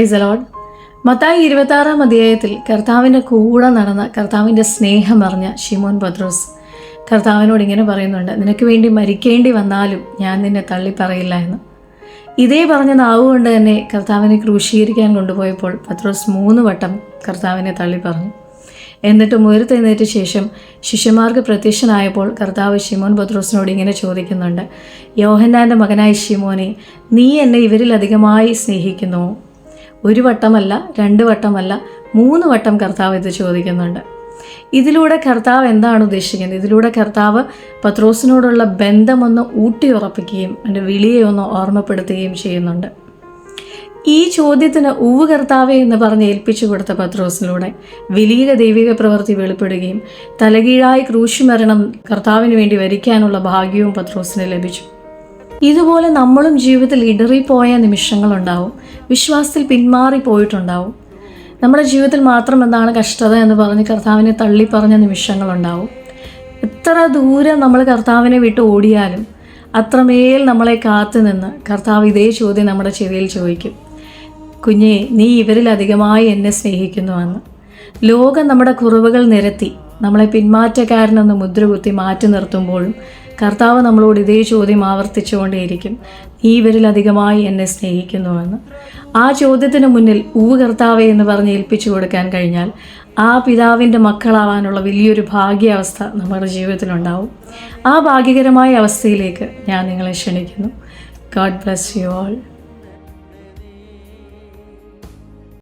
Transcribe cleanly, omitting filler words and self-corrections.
Price the lord. മത്തായി 26-ാം അധ്യായത്തിൽ കർത്താവിൻ്റെ കൂടെ നടന്ന കർത്താവിൻ്റെ സ്നേഹം അറിഞ്ഞ ശിമോൻ പത്രോസ് കർത്താവിനോട് ഇങ്ങനെ പറയുന്നുണ്ട്, നിനക്ക് വേണ്ടി മരിക്കേണ്ടി വന്നാലും ഞാൻ നിന്നെ തള്ളിപ്പറയില്ല എന്ന്. ഇതേ പറഞ്ഞ നാവുകൊണ്ട് തന്നെ കർത്താവിനെ ക്രൂശീകരിക്കാൻ കൊണ്ടുപോയപ്പോൾ പത്രോസ് 3 വട്ടം കർത്താവിനെ തള്ളിപ്പറഞ്ഞു. എന്നിട്ടും ഉയർത്തെഴുന്നേറ്റ ശേഷം ശിഷ്യന്മാർക്ക് പ്രത്യക്ഷനായപ്പോൾ കർത്താവ് ശിമോൻ പത്രോസിനോട് ഇങ്ങനെ ചോദിക്കുന്നുണ്ട്, യോഹന്നാൻ്റെ മകനായ ശിമോനെ, നീ എന്നെ ഇവരിലധികമായി സ്നേഹിക്കുന്നുവോ? 1 വട്ടമല്ല, 2 വട്ടമല്ല, 3 വട്ടം കർത്താവ് ഇത് ചോദിക്കുന്നുണ്ട്. ഇതിലൂടെ കർത്താവ് എന്താണ് ഉദ്ദേശിക്കുന്നത്? ഇതിലൂടെ കർത്താവ് പത്രോസിനോടുള്ള ബന്ധമൊന്ന് ഊട്ടിയുറപ്പിക്കുകയും എൻ്റെ വിളിയെ ഒന്ന് ഓർമ്മപ്പെടുത്തുകയും ചെയ്യുന്നുണ്ട്. ഈ ചോദ്യത്തിന് ഉവ് കർത്താവെ എന്ന് പറഞ്ഞ് ഏൽപ്പിച്ചു കൊടുത്ത പത്രോസിലൂടെ വലിയ ദൈവിക പ്രവൃത്തി വെളിപ്പെടുകയും തലകീഴായി ക്രൂശുമരണം കർത്താവിന് വേണ്ടി വരിക്കാനുള്ള ഭാഗ്യവും പത്രോസിന് ലഭിച്ചു. ഇതുപോലെ നമ്മളും ജീവിതത്തിൽ ഇടറിപ്പോയ നിമിഷങ്ങളുണ്ടാവും, വിശ്വാസത്തിൽ പിന്മാറിപ്പോയിട്ടുണ്ടാവും. നമ്മുടെ ജീവിതത്തിൽ മാത്രം എന്താണ് കഷ്ടത എന്ന് പറഞ്ഞ് കർത്താവിനെ തള്ളിപ്പറഞ്ഞ നിമിഷങ്ങളുണ്ടാവും. എത്ര ദൂരം നമ്മൾ കർത്താവിനെ വിട്ട് ഓടിയാലും അത്രമേൽ നമ്മളെ കാത്തു നിന്ന് കർത്താവ് ഇതേ ചോദ്യം നമ്മുടെ ചെവിയിൽ ചോദിക്കും, കുഞ്ഞേ, നീ ഇവരിലധികമായി എന്നെ സ്നേഹിക്കുന്നുവെന്ന്. ലോകം നമ്മുടെ കുറവുകൾ നിരത്തി നമ്മളെ പിന്മാറ്റക്കാരനെന്ന് മുദ്രകുത്തി മാറ്റി നിർത്തുമ്പോഴും കർത്താവ് നമ്മളോട് ഇതേ ചോദ്യം ആവർത്തിച്ചുകൊണ്ടേയിരിക്കും, നീ ഇവരിലധികമായി എന്നെ സ്നേഹിക്കുന്നുവെന്ന്. ആ ചോദ്യത്തിന് മുന്നിൽ ഉവ് കർത്താവെ എന്ന് പറഞ്ഞ് ഏൽപ്പിച്ചു കൊടുക്കാൻ കഴിഞ്ഞാൽ ആ പിതാവിൻ്റെ മക്കളാവാനുള്ള വലിയൊരു ഭാഗ്യാവസ്ഥ നമ്മുടെ ജീവിതത്തിലുണ്ടാവും. ആ ഭാഗ്യകരമായ അവസ്ഥയിലേക്ക് ഞാൻ നിങ്ങളെ ക്ഷണിക്കുന്നു. God bless you all.